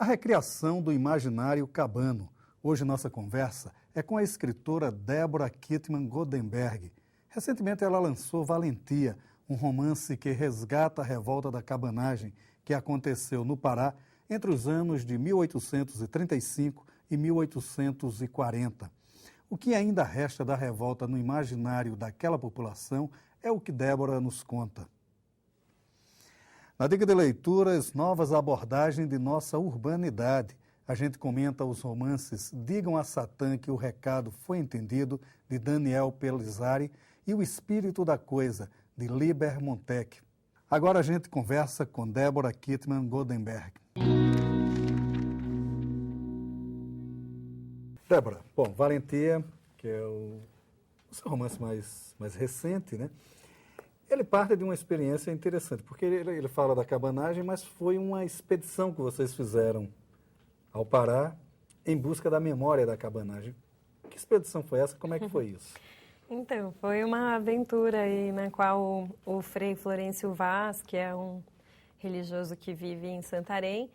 A recriação do imaginário cabano. Hoje nossa conversa é com a escritora Débora Kittmann Goldenberg. Recentemente ela lançou Valentia, um romance que resgata a revolta da cabanagem que aconteceu no Pará entre os anos de 1835 e 1840. O que ainda resta da revolta no imaginário daquela população é o que Débora nos conta. Na dica de leituras, novas abordagens de nossa urbanidade. A gente comenta os romances Digam a Satã que o recado foi entendido, de Daniel Pellizzari, e O Espírito da Coisa, de Liber Montec. Agora a gente conversa com Débora Kittmann Goldenberg. Débora, bom, Valentia, que é o seu romance mais recente, né? Ele parte de uma experiência interessante, porque ele fala da cabanagem, mas foi uma expedição que vocês fizeram ao Pará em busca da memória da cabanagem. Que expedição foi essa? Como é que foi isso? Então, foi uma aventura aí na qual o Frei Florencio Vaz, que é um religioso que vive em Santarém,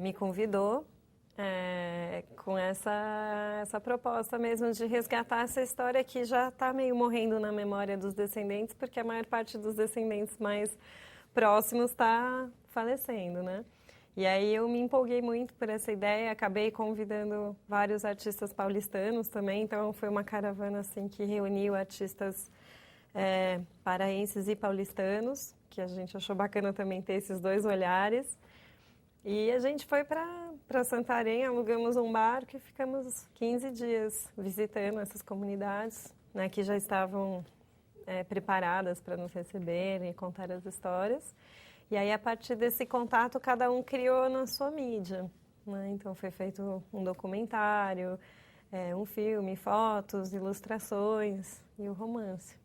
me convidou com essa proposta mesmo de resgatar essa história que já está meio morrendo na memória dos descendentes, porque a maior parte dos descendentes mais próximos está falecendo, né? E aí eu me empolguei muito por essa ideia, acabei convidando vários artistas paulistanos também, então foi uma caravana assim que reuniu artistas paraenses e paulistanos, que a gente achou bacana também ter esses dois olhares. E a gente foi para Santarém, alugamos um barco e ficamos 15 dias visitando essas comunidades, né, que já estavam preparadas para nos receber e contar as histórias. E aí, a partir desse contato, cada um criou na sua mídia, né? Então, foi feito um documentário, um filme, fotos, ilustrações e o romance.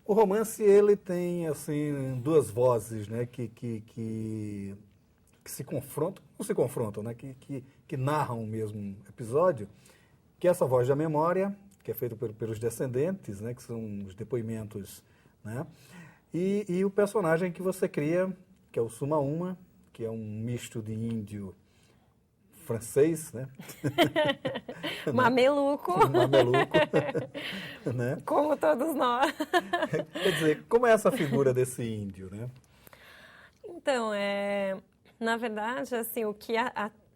O romance, ele tem, assim, duas vozes, né, que se confrontam, não se confrontam, né, que narram o mesmo episódio, que é essa voz da memória, que é feita pelos descendentes, né, que são os depoimentos, né, e o personagem que você cria, que é o Suma Uma, que é um misto de índio francês, né? Mameluco. Mameluco, né? Como todos nós. Quer dizer, como é essa figura desse índio, né? Então, na verdade, assim, o que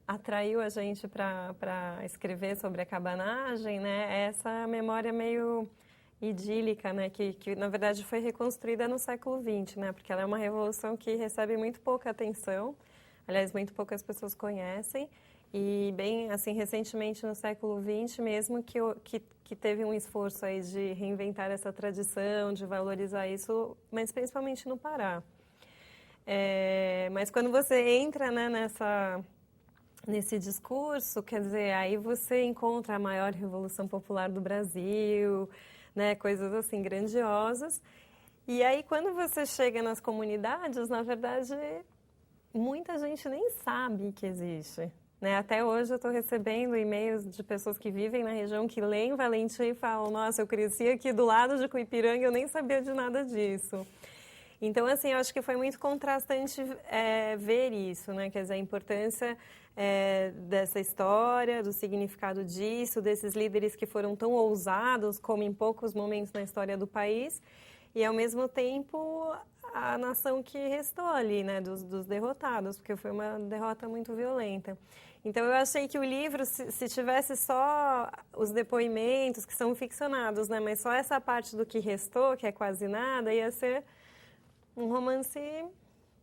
atraiu a gente para escrever sobre a cabanagem, né, é essa memória meio idílica, né, que na verdade foi reconstruída no século XX, né, porque ela é uma revolução que recebe muito pouca atenção, aliás, muito poucas pessoas conhecem, e bem, assim, recentemente no século XX mesmo que teve um esforço aí de reinventar essa tradição, de valorizar isso, mas principalmente no Pará. Mas quando você entra, né, nesse discurso, quer dizer, aí você encontra a maior revolução popular do Brasil, né, coisas assim grandiosas. E aí, quando você chega nas comunidades, na verdade, muita gente nem sabe que existe. Né? Até hoje eu estou recebendo e-mails de pessoas que vivem na região que leem Valentia e falam: nossa, eu cresci aqui do lado de Cuipiranga, eu nem sabia de nada disso. Então, assim, eu acho que foi muito contrastante ver isso, né? Quer dizer, a importância dessa história, do significado disso, desses líderes que foram tão ousados como em poucos momentos na história do país, e, ao mesmo tempo, a nação que restou ali, né? Dos derrotados, porque foi uma derrota muito violenta. Então, eu achei que o livro, se tivesse só os depoimentos, que são ficcionados, né? Mas só essa parte do que restou, que é quase nada, ia ser um romance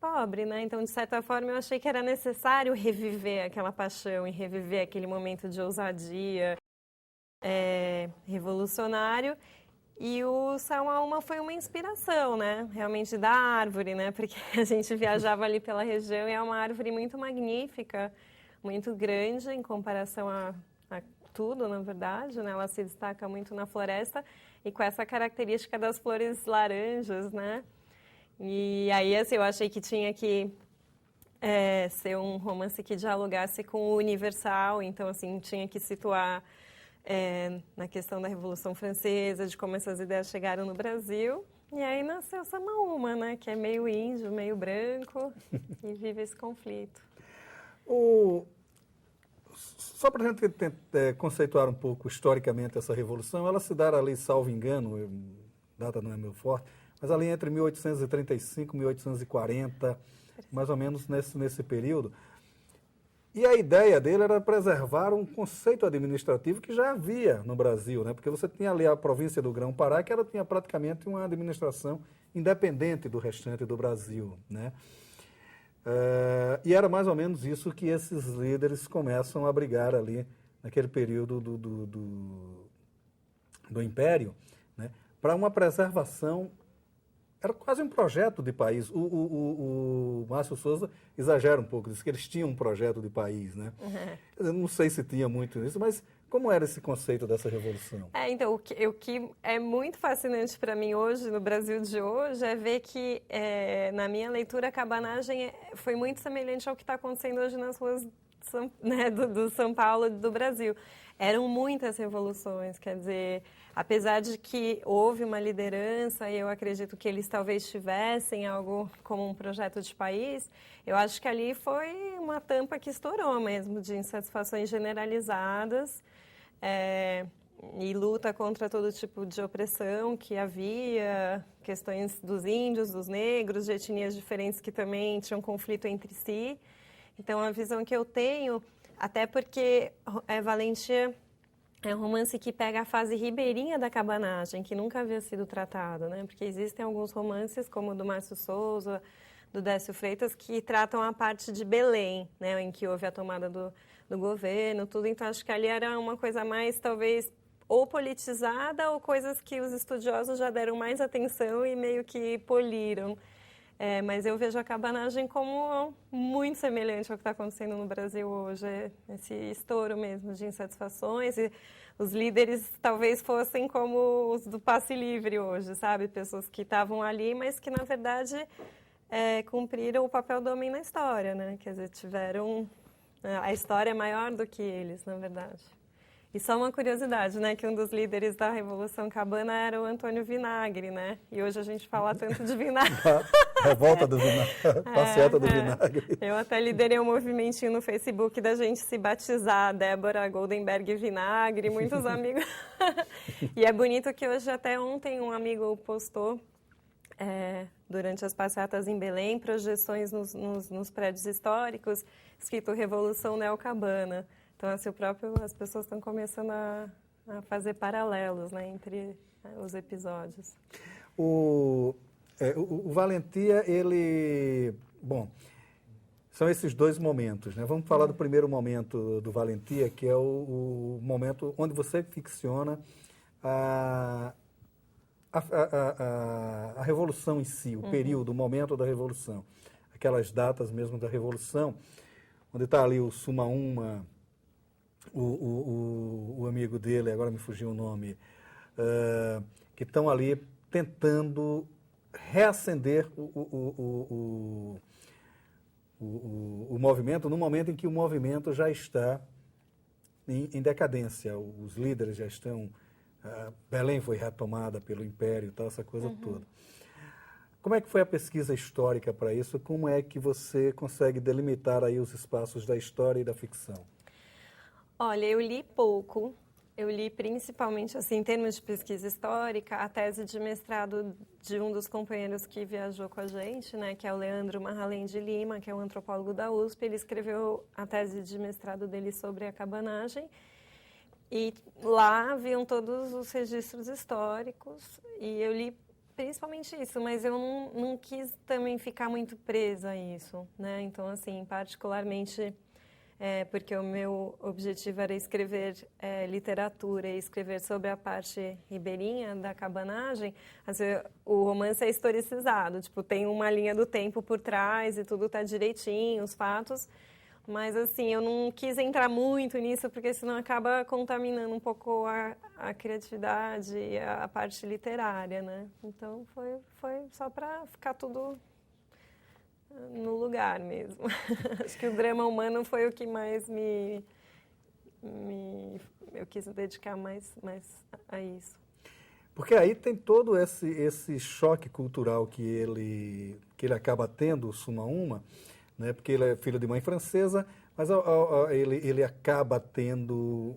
pobre, né? Então, de certa forma, eu achei que era necessário reviver aquela paixão e reviver aquele momento de ousadia revolucionário. E o Salma Uma foi uma inspiração, né? Realmente da árvore, né? Porque a gente viajava ali pela região e é uma árvore muito magnífica, muito grande em comparação a tudo, na verdade, né? Ela se destaca muito na floresta e com essa característica das flores laranjas, né? E aí, assim, eu achei que tinha que ser um romance que dialogasse com o universal, então, assim, tinha que situar na questão da Revolução Francesa, de como essas ideias chegaram no Brasil. E aí nasceu Samaúma, né, que é meio índio, meio branco, e vive esse conflito. Só para a gente conceituar um pouco historicamente essa revolução, ela se dá ali, salvo engano, data não é meu forte, mas ali entre 1835 e 1840, mais ou menos nesse período. E a ideia dele era preservar um conceito administrativo que já havia no Brasil, né? Porque você tinha ali a província do Grão-Pará, que ela tinha praticamente uma administração independente do restante do Brasil, né? E era mais ou menos isso que esses líderes começam a brigar ali naquele período do Império, né? Para uma preservação. Era quase um projeto de país. O Márcio Souza exagera um pouco, diz que eles tinham um projeto de país, né? Uhum. Eu não sei se tinha muito isso, mas como era esse conceito dessa revolução? Então, o que é muito fascinante para mim hoje, no Brasil de hoje, é ver que, na minha leitura, a cabanagem foi muito semelhante ao que está acontecendo hoje nas ruas do São Paulo e do Brasil. Eram muitas revoluções, quer dizer, apesar de que houve uma liderança e eu acredito que eles talvez tivessem algo como um projeto de país, eu acho que ali foi uma tampa que estourou mesmo, de insatisfações generalizadas e luta contra todo tipo de opressão que havia, questões dos índios, dos negros, de etnias diferentes que também tinham conflito entre si. Então, a visão que eu tenho, até porque Valentia é um romance que pega a fase ribeirinha da cabanagem, que nunca havia sido tratado, né? Porque existem alguns romances, como o do Márcio Souza, do Décio Freitas, que tratam a parte de Belém, né? Em que houve a tomada do governo, tudo. Então, acho que ali era uma coisa mais, talvez, ou politizada, ou coisas que os estudiosos já deram mais atenção e meio que poliram. Mas eu vejo a cabanagem como muito semelhante ao que está acontecendo no Brasil hoje, esse estouro mesmo de insatisfações. E os líderes talvez fossem como os do passe livre hoje, sabe? Pessoas que estavam ali, mas que, na verdade, cumpriram o papel do homem na história, né? Quer dizer, tiveram... A história é maior do que eles, na verdade. E só uma curiosidade, né, que um dos líderes da Revolução Cabana era o Antônio Vinagre, né? E hoje a gente fala tanto de vinagre. Revolta do vinagre, passeata do vinagre. Eu até liderei um movimentinho no Facebook da gente se batizar, Débora Goldenberg Vinagre, muitos amigos. E é bonito que hoje, até ontem, um amigo postou, durante as passeatas em Belém, projeções nos prédios históricos, escrito Revolução Neocabana. Então, assim, as pessoas estão começando a fazer paralelos, né, entre os episódios. O Valentia, bom, são esses dois momentos, né? Vamos falar do primeiro momento do Valentia, que é o momento onde você ficciona a Revolução em si, o período, o momento da Revolução. Aquelas datas mesmo da Revolução, onde está ali o Sumaúma, o amigo dele, agora me fugiu o nome, que estão ali tentando reacender o movimento, no momento em que o movimento já está em decadência. Os líderes já estão... Belém foi retomada pelo Império, tal, essa coisa toda. Como é que foi a pesquisa histórica para isso? Como é que você consegue delimitar aí os espaços da história e da ficção? Olha, eu li pouco. Eu li principalmente, assim, em termos de pesquisa histórica, a tese de mestrado de um dos companheiros que viajou com a gente, né, que é o Leandro Marralém de Lima, que é um antropólogo da USP. Ele escreveu a tese de mestrado dele sobre a cabanagem. E lá haviam todos os registros históricos e eu li principalmente isso, mas eu não quis também ficar muito presa a isso, né? Então, assim, particularmente porque o meu objetivo era escrever literatura e escrever sobre a parte ribeirinha da cabanagem, assim, o romance é historicizado, tipo, tem uma linha do tempo por trás e tudo está direitinho, os fatos. Mas, assim, eu não quis entrar muito nisso, porque senão acaba contaminando um pouco a criatividade e a parte literária, né? Então, foi só para ficar tudo no lugar mesmo. Acho que o drama humano foi o que mais eu quis dedicar mais a isso. Porque aí tem todo esse choque cultural que ele acaba tendo, o Sumaúma, né? Porque ele é filho de mãe francesa, Mas ele acaba tendo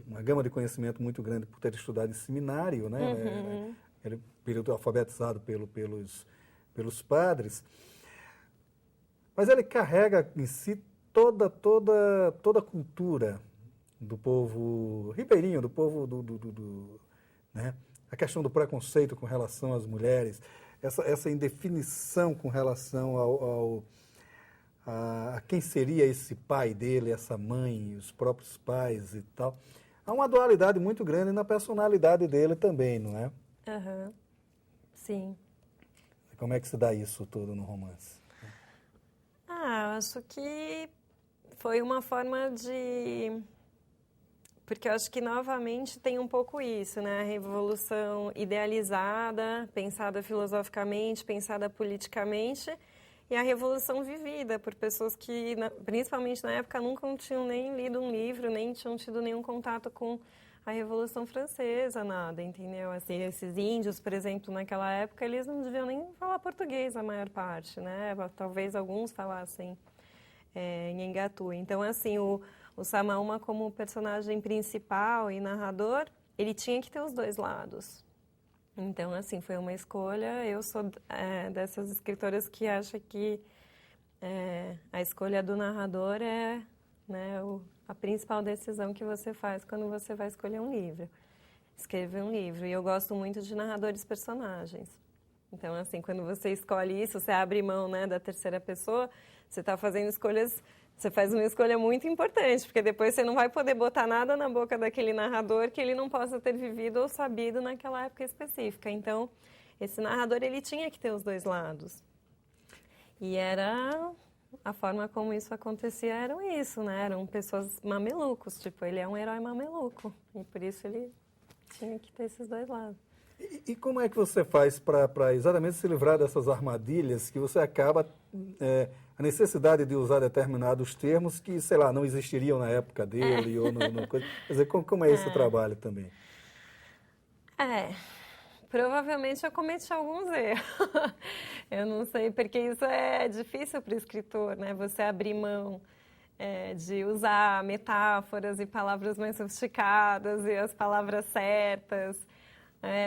uma gama de conhecimento muito grande por ter estudado em seminário, né? Uhum. Ele período alfabetizado pelos padres. Mas ele carrega em si toda a cultura do povo ribeirinho, do povo né? A questão do preconceito com relação às mulheres, essa indefinição com relação a quem seria esse pai dele, essa mãe, os próprios pais e tal. Há uma dualidade muito grande na personalidade dele também, não é? Uhum. Sim. Como é que se dá isso tudo no romance? Eu acho que foi uma forma de... Porque eu acho que, novamente, tem um pouco isso, né? A revolução idealizada, pensada filosoficamente, pensada politicamente, e a revolução vivida por pessoas que, principalmente na época, nunca tinham nem lido um livro, nem tinham tido nenhum contato com a Revolução Francesa, nada, entendeu? Assim, esses índios, por exemplo, naquela época, eles não deviam nem falar português, a maior parte, né? Talvez alguns falassem em Engatu. Então, assim, o Samaúma, como personagem principal e narrador, ele tinha que ter os dois lados. Então, assim, foi uma escolha. Eu sou dessas escritoras que acha que a escolha do narrador é, né, a principal decisão que você faz quando você vai escolher um livro, escrever um livro. E eu gosto muito de narradores personagens. Então, assim, quando você escolhe isso, você abre mão, né, da terceira pessoa, você está fazendo escolhas, você faz uma escolha muito importante, porque depois você não vai poder botar nada na boca daquele narrador que ele não possa ter vivido ou sabido naquela época específica. Então, esse narrador, ele tinha que ter os dois lados. E a forma como isso acontecia eram isso, né? Eram pessoas mamelucos, tipo, ele é um herói mameluco, e por isso ele tinha que ter esses dois lados. E como é que você faz para exatamente se livrar dessas armadilhas que você acaba, a necessidade de usar determinados termos que, sei lá, não existiriam na época dele ou no coisa. Quer dizer, como é esse trabalho também? Provavelmente eu cometi alguns erros. Eu não sei, porque isso é difícil para o escritor, né? Você abrir mão de usar metáforas e palavras mais sofisticadas e as palavras certas.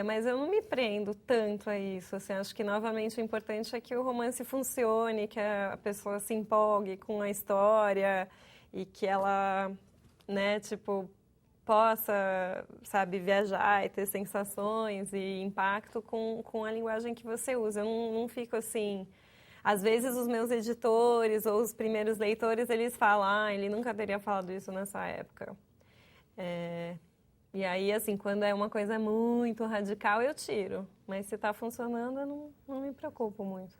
Mas eu não me prendo tanto a isso. Assim, acho que, novamente, o importante é que o romance funcione, que a pessoa se empolgue com a história e que ela, né, tipo, possa, sabe, viajar e ter sensações e impacto com a linguagem que você usa. Eu não fico assim... Às vezes, os meus editores ou os primeiros leitores, eles falam, ele nunca teria falado isso nessa época. E aí, assim, quando é uma coisa muito radical, eu tiro. Mas se está funcionando, eu não me preocupo muito.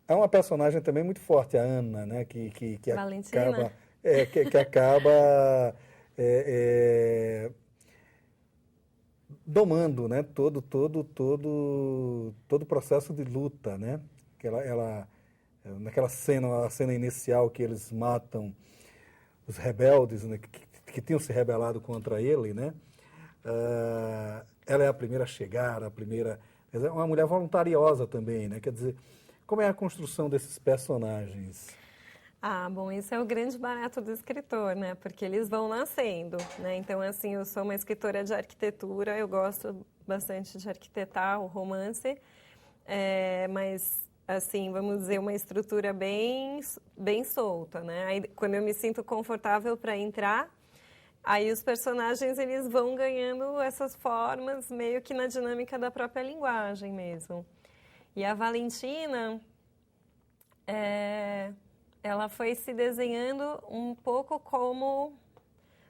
Há uma personagem também muito forte, a Ana, né? Que Valentina? que acaba domando, né? Todo o processo de luta, né? Que naquela cena, a cena inicial que eles matam os rebeldes, né, que tinham se rebelado contra ele, né? Ela é a primeira a chegar, é uma mulher voluntariosa também, né? Quer dizer, como é a construção desses personagens? Bom, isso é o grande barato do escritor, né? Porque eles vão nascendo, né? Então, assim, eu sou uma escritora de arquitetura, eu gosto bastante de arquitetar o romance, mas, assim, vamos dizer, uma estrutura bem solta, né? Aí, quando eu me sinto confortável para entrar, aí os personagens, eles vão ganhando essas formas meio que na dinâmica da própria linguagem mesmo. E a Valentina, ela foi se desenhando um pouco como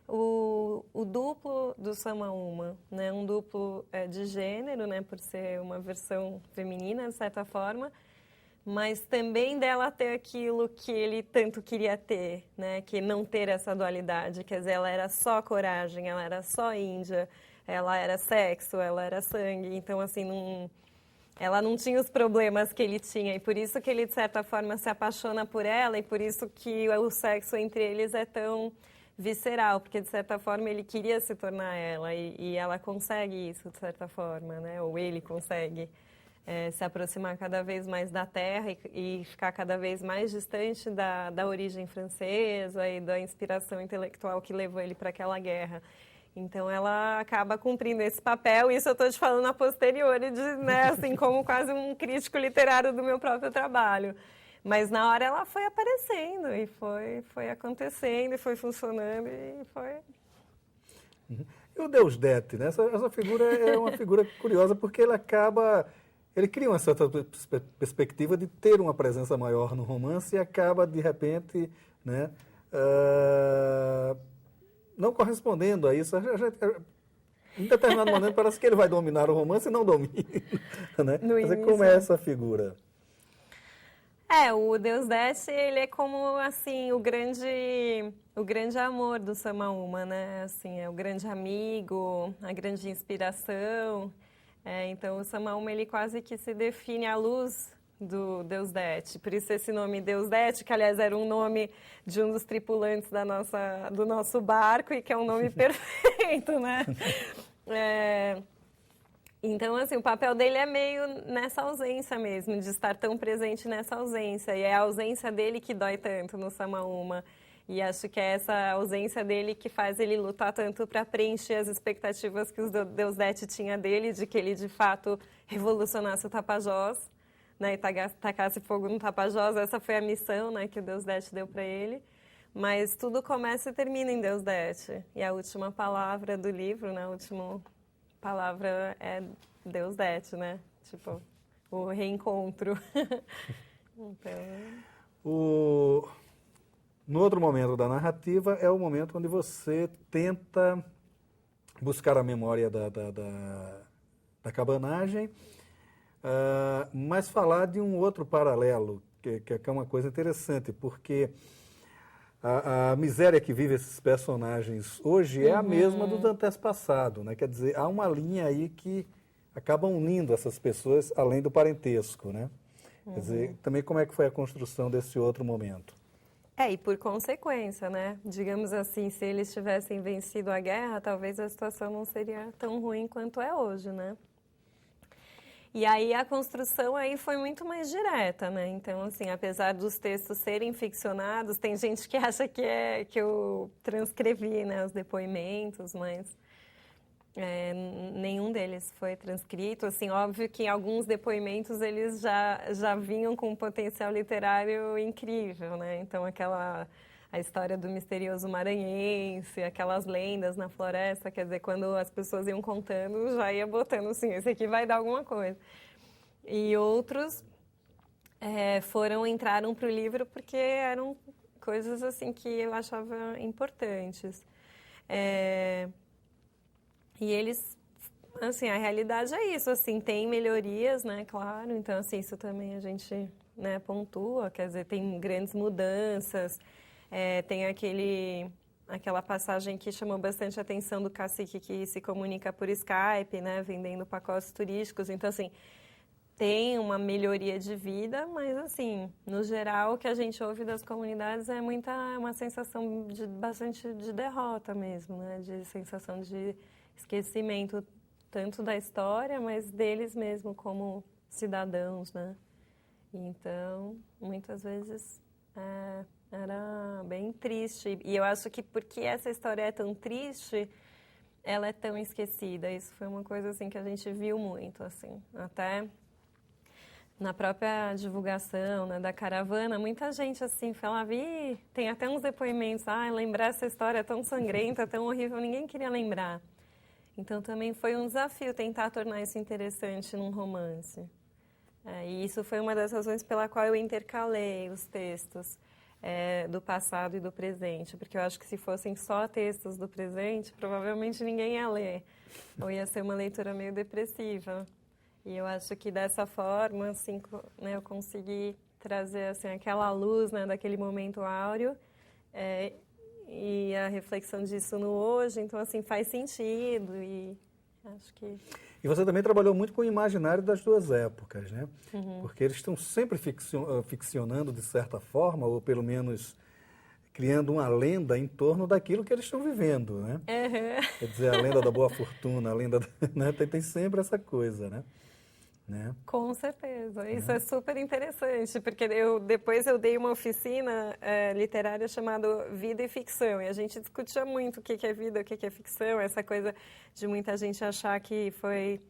o duplo do Samaúma, né? Um duplo de gênero, né? Por ser uma versão feminina, de certa forma, mas também dela ter aquilo que ele tanto queria ter, né? Que não ter essa dualidade, quer dizer, ela era só coragem, ela era só índia, ela era sexo, ela era sangue, então assim, ela não tinha os problemas que ele tinha, e por isso que ele, de certa forma, se apaixona por ela, e por isso que o sexo entre eles é tão visceral, porque, de certa forma, ele queria se tornar ela, e ela consegue isso, de certa forma, né? Ou ele consegue. se aproximar cada vez mais da terra e ficar cada vez mais distante da origem francesa e da inspiração intelectual que levou ele para aquela guerra. Então, ela acaba cumprindo esse papel. Isso eu estou te falando a posteriori, né, assim, como quase um crítico literário do meu próprio trabalho. Mas na hora ela foi aparecendo e foi acontecendo e foi funcionando e foi... E o Deus Det, né? Essa figura é uma figura curiosa porque ele cria uma certa perspectiva de ter uma presença maior no romance e acaba, de repente, né, não correspondendo a isso. Em determinado momento parece que ele vai dominar o romance e não domina. Né? Mas como é essa figura? O Deus Det, ele é como, assim, o grande amor do Samaúma, né? Assim, é o grande amigo, a grande inspiração. Então, o Samaúma, ele quase que se define à luz do Deus Det. Por isso esse nome Deus Det, que, aliás, era um nome de um dos tripulantes do nosso barco e que é um nome perfeito, né? Então, assim, o papel dele é meio nessa ausência mesmo, de estar tão presente nessa ausência. E é a ausência dele que dói tanto no Samaúma. E acho que é essa ausência dele que faz ele lutar tanto para preencher as expectativas que o Deus Det tinha dele, de que ele, de fato, revolucionasse o Tapajós, né, e tacasse fogo no Tapajós. Essa foi a missão, né, que o Deus Det deu para ele. Mas tudo começa e termina em Deus Det. E a última palavra do livro, né, a última palavra é Deus Det, né? Tipo, o reencontro. Então... No outro momento da narrativa é o momento onde você tenta buscar a memória da cabanagem, mas falar de um outro paralelo, que é uma coisa interessante, porque a miséria que vive esses personagens hoje é a mesma do Dantes passado, né? Quer dizer, há uma linha aí que acaba unindo essas pessoas além do parentesco, né? Quer dizer, também como é que foi a construção desse outro momento? E por consequência, né? Digamos assim, se eles tivessem vencido a guerra, talvez a situação não seria tão ruim quanto é hoje, né? E aí a construção aí foi muito mais direta, né? Então, assim, apesar dos textos serem ficcionados, tem gente que acha que eu transcrevi, né, os depoimentos, mas nenhum deles foi transcrito. Assim, óbvio que alguns depoimentos eles já vinham com um potencial literário incrível, né? Então, a história do misterioso maranhense, aquelas lendas na floresta, quer dizer, quando as pessoas iam contando, já ia botando assim, esse aqui vai dar alguma coisa. E outros entraram para o livro porque eram coisas assim que eu achava importantes. E eles, assim, a realidade é isso, assim, tem melhorias, né, claro, então, assim, isso também a gente, né, pontua, quer dizer, tem grandes mudanças. Tem aquela passagem que chamou bastante a atenção do cacique que se comunica por Skype, né, vendendo pacotes turísticos. Então, assim, tem uma melhoria de vida, mas, assim, no geral, o que a gente ouve das comunidades é uma sensação bastante de derrota mesmo, né, de sensação de esquecimento tanto da história, mas deles mesmo como cidadãos, né. Então, muitas vezes... era bem triste. E eu acho que porque essa história é tão triste, ela é tão esquecida. Isso foi uma coisa assim que a gente viu muito, assim. Até na própria divulgação, né, da caravana, muita gente assim falava, tem até uns depoimentos, lembrar essa história tão sangrenta, tão horrível, ninguém queria lembrar. Então também foi um desafio tentar tornar isso interessante num romance. E isso foi uma das razões pela qual eu intercalei os textos do passado e do presente, porque eu acho que se fossem só textos do presente, provavelmente ninguém ia ler, ou ia ser uma leitura meio depressiva. E eu acho que dessa forma, assim, né, eu consegui trazer assim, aquela luz, né, daquele momento áureo e a reflexão disso no hoje, então assim, faz sentido e acho que... E você também trabalhou muito com o imaginário das duas épocas, né? Porque eles estão sempre ficcionando de certa forma, ou pelo menos criando uma lenda em torno daquilo que eles estão vivendo, né? Quer dizer, a lenda da boa fortuna, a lenda... né? Tem sempre essa coisa, né? né? Com certeza, isso é super interessante, porque depois eu dei uma oficina literária chamada Vida e Ficção, e a gente discutia muito o que é vida, o que é ficção, essa coisa de muita gente achar que foi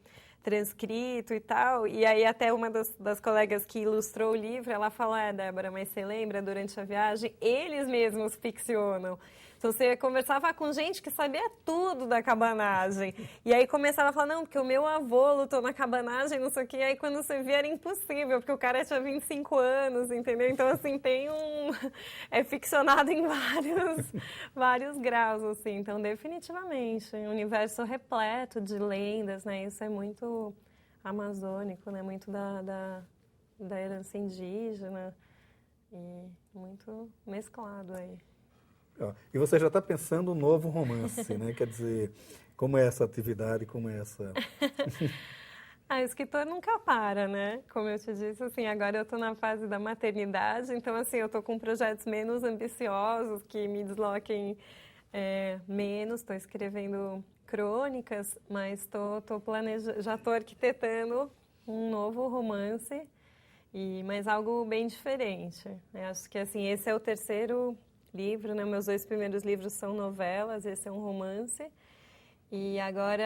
transcrito e tal, e aí até uma das colegas que ilustrou o livro, ela falou, Débora, mas você lembra, durante a viagem, eles mesmos ficcionam. Então, você conversava com gente que sabia tudo da cabanagem. E aí começava a falar, não, porque o meu avô lutou na cabanagem, não sei o quê. E aí, quando você via, era impossível, porque o cara tinha 25 anos, entendeu? Então, assim, é ficcionado em vários graus, assim. Então, definitivamente, um universo repleto de lendas, né? Isso é muito amazônico, né? Muito da herança indígena e muito mesclado aí. E você já está pensando um novo romance, né? Quer dizer, como é essa atividade, como é essa... O escritor nunca para, né? Como eu te disse, assim, agora eu estou na fase da maternidade, então, assim, eu estou com projetos menos ambiciosos, que me desloquem menos, estou escrevendo crônicas, mas já estou arquitetando um novo romance, mas algo bem diferente. Eu acho que, assim, esse é o terceiro livro, né? Meus 2 primeiros livros são novelas, esse é um romance. E agora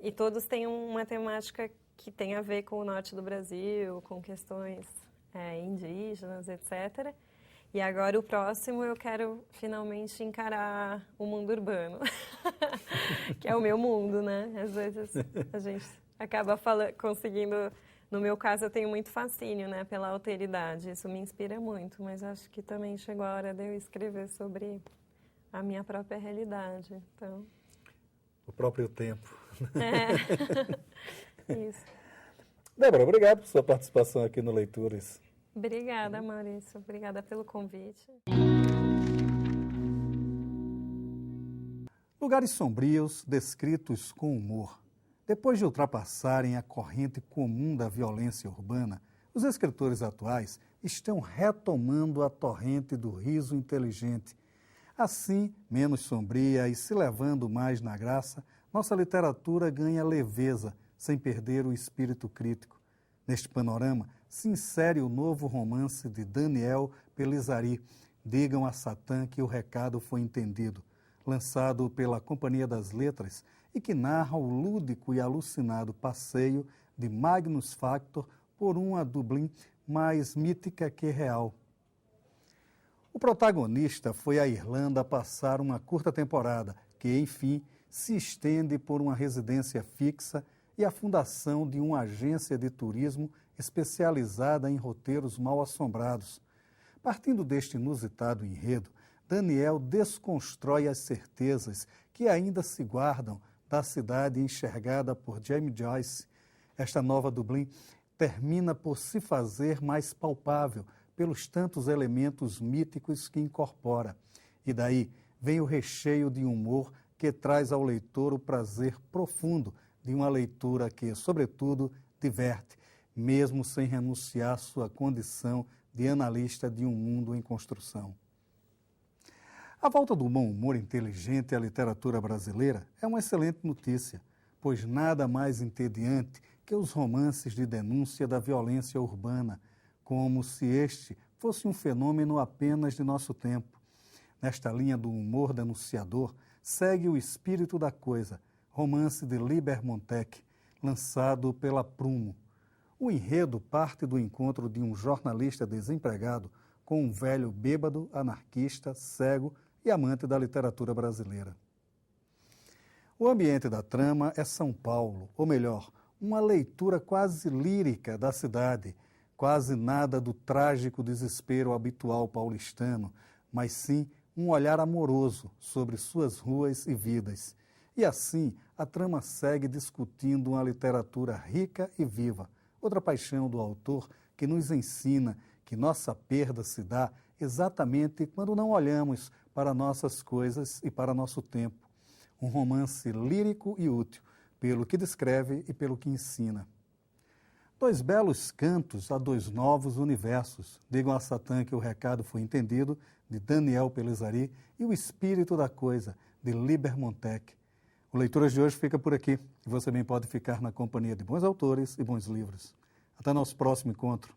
e todos têm uma temática que tem a ver com o norte do Brasil, com questões indígenas, etc. E agora o próximo eu quero finalmente encarar o mundo urbano, que é o meu mundo, né? Às vezes a gente acaba conseguindo... No meu caso, eu tenho muito fascínio, né, pela alteridade. Isso me inspira muito, mas acho que também chegou a hora de eu escrever sobre a minha própria realidade. Então... O próprio tempo. Isso. Débora, obrigado por sua participação aqui no Leituras. Obrigada, Maurício. Obrigada pelo convite. Lugares sombrios descritos com humor. Depois de ultrapassarem a corrente comum da violência urbana, os escritores atuais estão retomando a torrente do riso inteligente. Assim, menos sombria e se levando mais na graça, nossa literatura ganha leveza, sem perder o espírito crítico. Neste panorama, se insere o novo romance de Daniel Pelizari, Digam a Satã que o recado foi entendido, lançado pela Companhia das Letras e que narra o lúdico e alucinado passeio de Magnus Factor por uma Dublin mais mítica que real. O protagonista foi à Irlanda passar uma curta temporada, que, enfim, se estende por uma residência fixa e a fundação de uma agência de turismo especializada em roteiros mal-assombrados. Partindo deste inusitado enredo, Daniel desconstrói as certezas que ainda se guardam da cidade enxergada por James Joyce. Esta nova Dublin termina por se fazer mais palpável pelos tantos elementos míticos que incorpora. E daí vem o recheio de humor que traz ao leitor o prazer profundo de uma leitura que, sobretudo, diverte, mesmo sem renunciar à sua condição de analista de um mundo em construção. A volta do bom humor inteligente à literatura brasileira é uma excelente notícia, pois nada mais entediante que os romances de denúncia da violência urbana, como se este fosse um fenômeno apenas de nosso tempo. Nesta linha do humor denunciador, segue O Espírito da Coisa, romance de Liber Montec, lançado pela Prumo. O enredo parte do encontro de um jornalista desempregado com um velho bêbado, anarquista, cego e amante da literatura brasileira. O ambiente da trama é São Paulo, ou melhor, uma leitura quase lírica da cidade, quase nada do trágico desespero habitual paulistano, mas sim um olhar amoroso sobre suas ruas e vidas. E assim, a trama segue discutindo uma literatura rica e viva, outra paixão do autor que nos ensina que nossa perda se dá exatamente quando não olhamos para nossas coisas e para nosso tempo. Um romance lírico e útil, pelo que descreve e pelo que ensina. 2 belos cantos a 2 novos universos. Digam a Satã que o recado foi entendido, de Daniel Pelizari, e O Espírito da Coisa, de Liber Montec. O Leituras de hoje fica por aqui. E você também pode ficar na companhia de bons autores e bons livros. Até nosso próximo encontro.